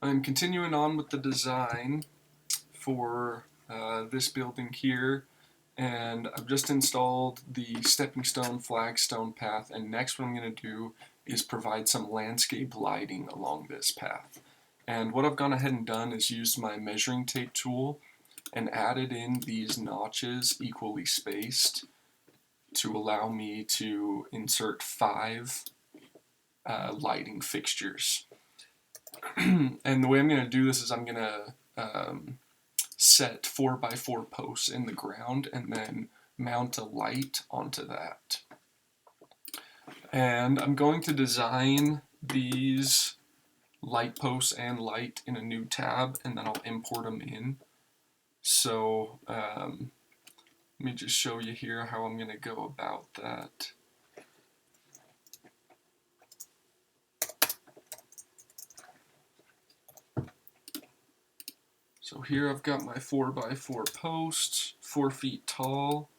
I'm continuing on with the design for this building here, and I've just installed the stepping stone flagstone path, and next what I'm going to do is provide some landscape lighting along this path. And what I've gone ahead and done is used my measuring tape tool and added in these notches equally spaced to allow me to insert 5 lighting fixtures. And the way I'm going to do this is I'm going to set 4x4 posts in the ground and then mount a light onto that. And I'm going to design these light posts and light in a new tab, and then I'll import them in. So let me just show you here how I'm going to go about that. So here I've got my 4x4 posts, 4 feet tall.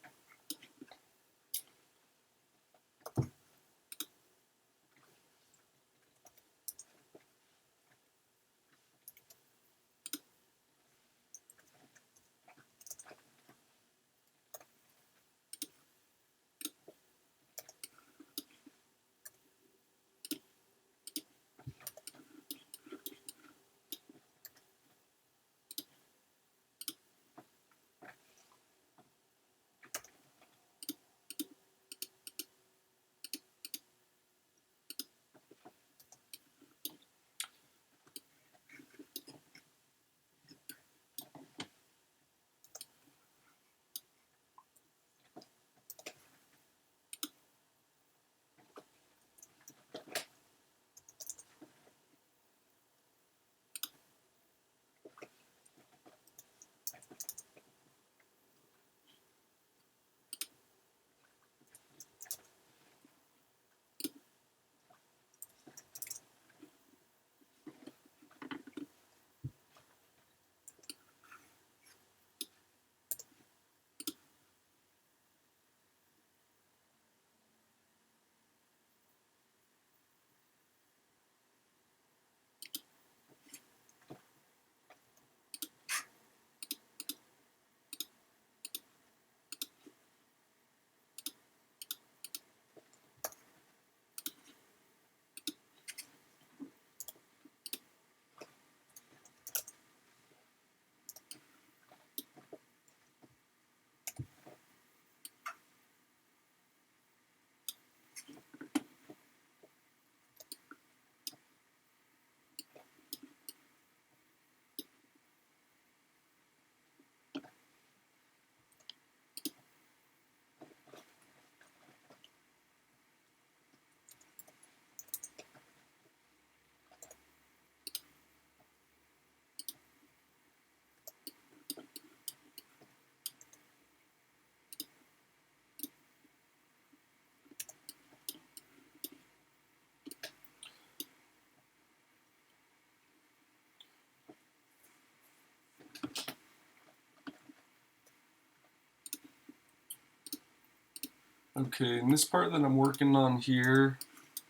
Okay, and this part that I'm working on here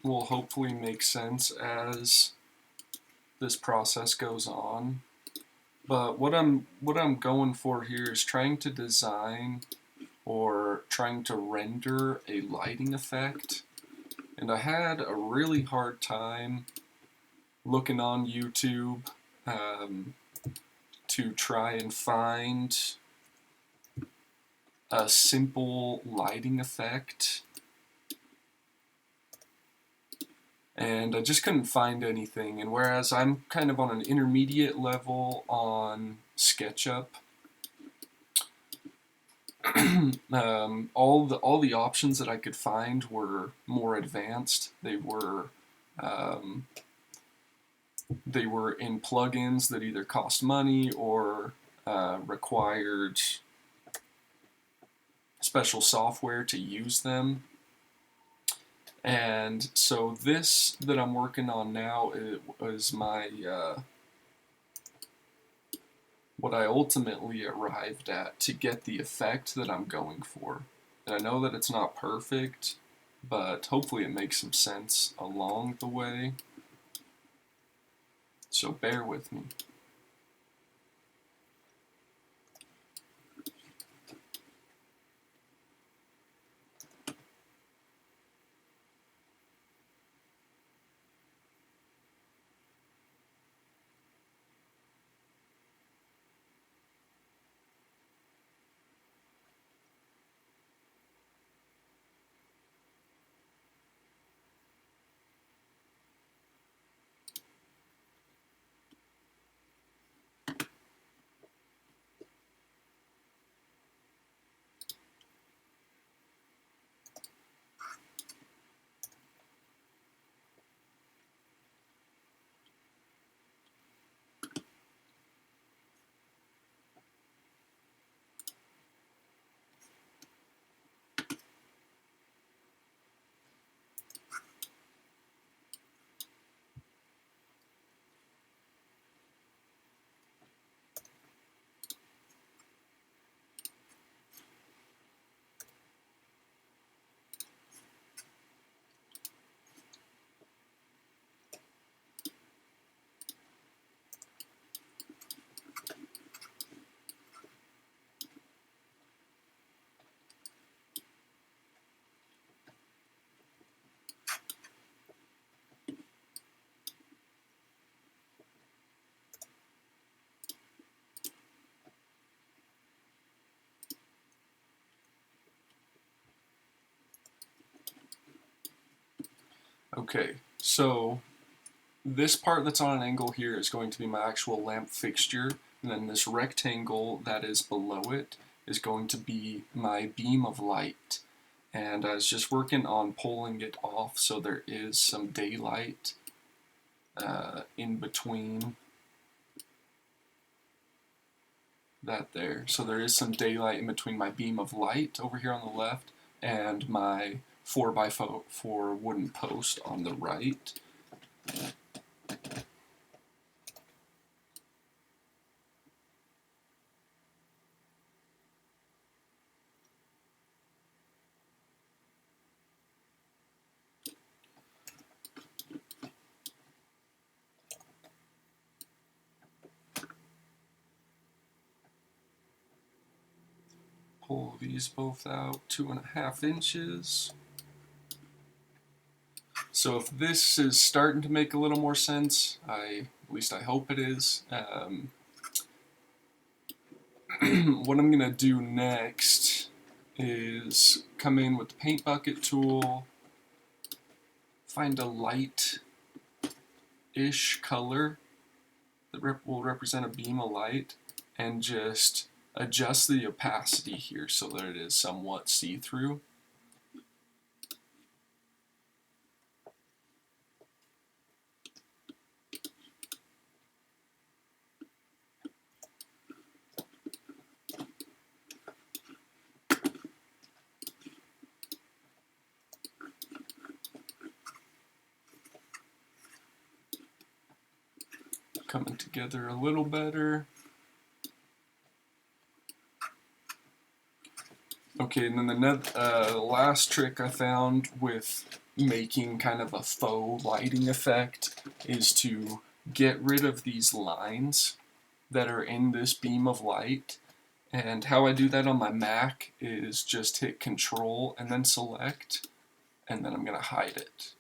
will hopefully make sense as this process goes on. But what I'm going for here is trying to design or trying to render a lighting effect. And I had a really hard time looking on YouTube to try and find a simple lighting effect, and I just couldn't find anything. And whereas I'm kind of on an intermediate level on SketchUp, all the options that I could find were more advanced. They were in plugins that either cost money or required special software to use them. And so this that I'm working on now is my what I ultimately arrived at to get the effect that I'm going for. And I know that it's not perfect, but hopefully it makes some sense along the way. so bear with me. Okay, so this part that's on an angle here is going to be my actual lamp fixture, and then this rectangle that is below it is going to be my beam of light. And I was just working on pulling it off so there is some daylight in between that there. So there is some daylight in between my beam of light over here on the left and my 4x4 wooden post on the right. Pull these both out 2.5 inches. So if this is starting to make a little more sense, at least I hope it is. What I'm gonna do next is come in with the paint bucket tool, find a light-ish color that will represent a beam of light, and just adjust the opacity here so that it is somewhat see-through. Coming together a little better. Okay, and then the last trick I found with making kind of a faux lighting effect is to get rid of these lines that are in this beam of light. And how I do that on my Mac is just hit Control and then Select, and then I'm going to hide it.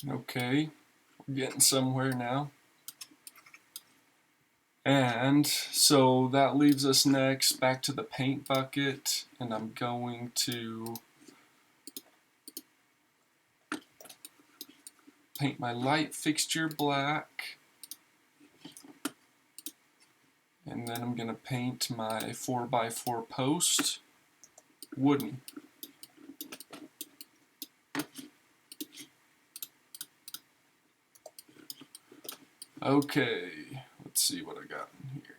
Okay, we're getting somewhere now. And so that leaves us next back to the paint bucket, and I'm going to paint my light fixture black, and then I'm going to paint my 4x4 post wooden. Okay, let's see what I got in here.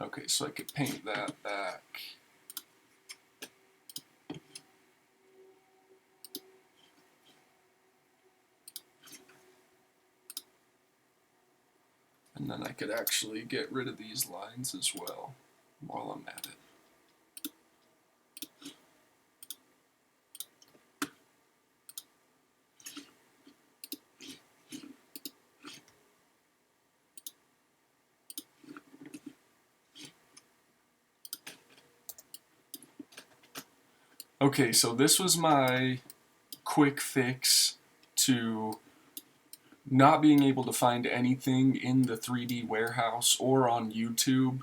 Okay, so I could paint that back. And then I could actually get rid of these lines as well while I'm at it. Okay, so this was my quick fix to not being able to find anything in the 3D warehouse or on YouTube,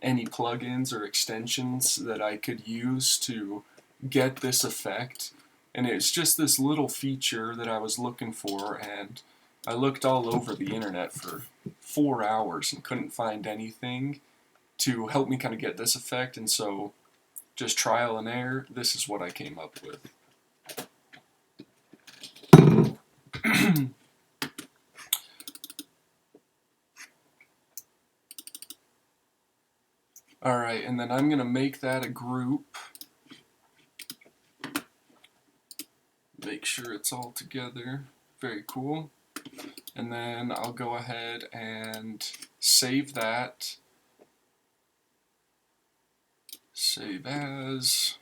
any plugins or extensions that I could use to get this effect. And it's just this little feature that I was looking for, and I looked all over the internet for 4 hours and couldn't find anything to help me kind of get this effect, and so just trial and error, this is what I came up with. Alright, and then I'm going to make that a group. Make sure it's all together. Very cool. And then I'll go ahead and save that. Save as.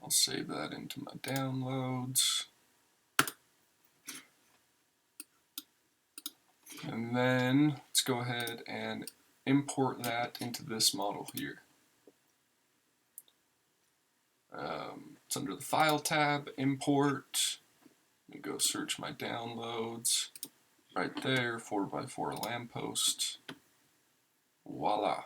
I'll save that into my downloads. And then let's go ahead and import that into this model here. It's under the File tab, Import. Let me go search my downloads. Right there, 4x4 lamppost. Voila.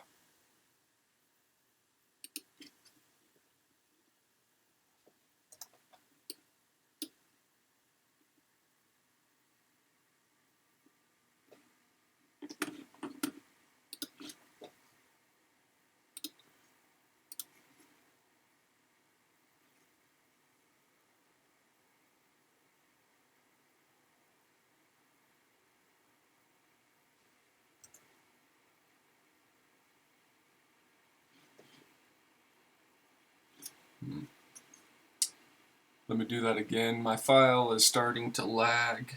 Let me do that again. My file is starting to lag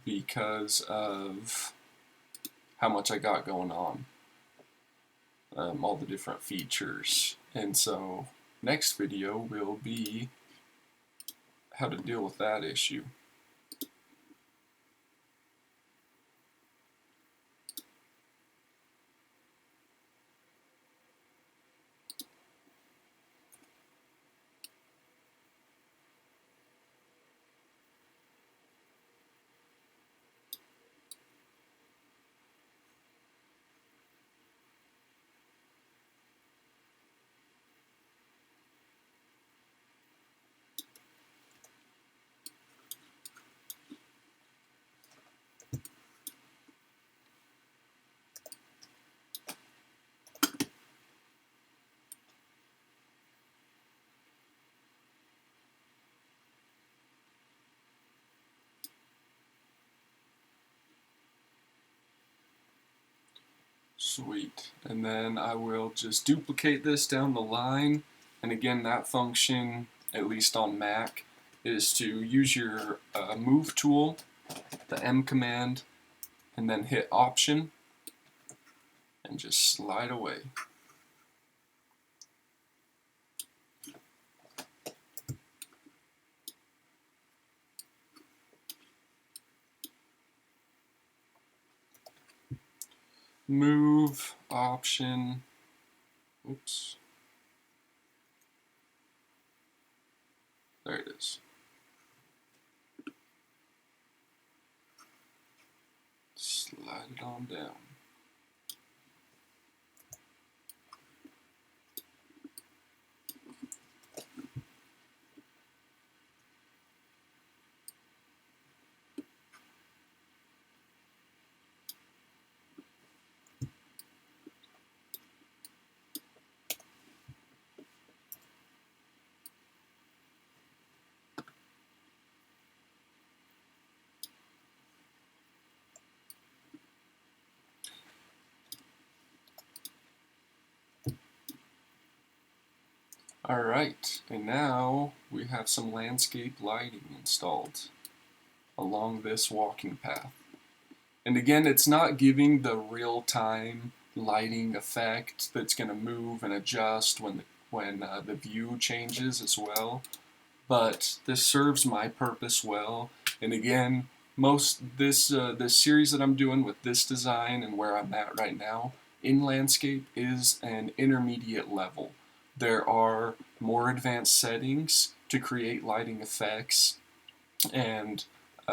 because of how much I got going on. All the different features. And so next video will be how to deal with that issue. Sweet. And then I will just duplicate this down the line. And again, that function, at least on Mac, is to use your move tool, the M command, and then hit Option, and just slide away. Move, Option, oops. There it is. Slide it on down. Alright, and now we have some landscape lighting installed along this walking path. And again, it's not giving the real-time lighting effect that's going to move and adjust when the view changes as well. But this serves my purpose well. And again, this series that I'm doing with this design and where I'm at right now in landscape is an intermediate level. There are more advanced settings to create lighting effects and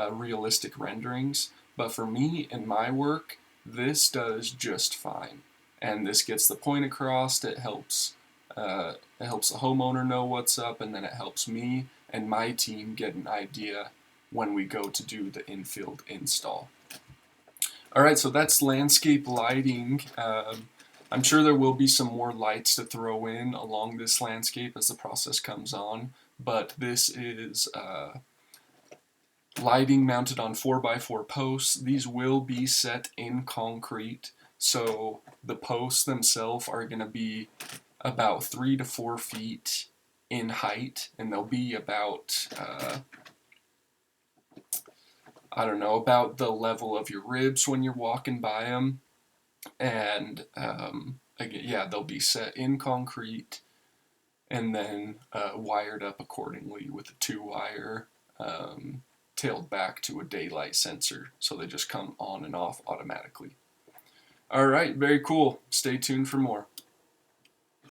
realistic renderings, but for me and my work, this does just fine. And this gets the point across. It helps the homeowner know what's up, and then it helps me and my team get an idea when we go to do the in-field install. Alright, so that's landscape lighting. I'm sure there will be some more lights to throw in along this landscape as the process comes on, but this is lighting mounted on 4x4 posts. These will be set in concrete, so the posts themselves are going to be about 3 to 4 feet in height, and they'll be about I don't know, about the level of your ribs when you're walking by them. And again, yeah, they'll be set in concrete and then wired up accordingly with a 2-wire tailed back to a daylight sensor, so they just come on and off automatically. All right, very cool. Stay tuned for more.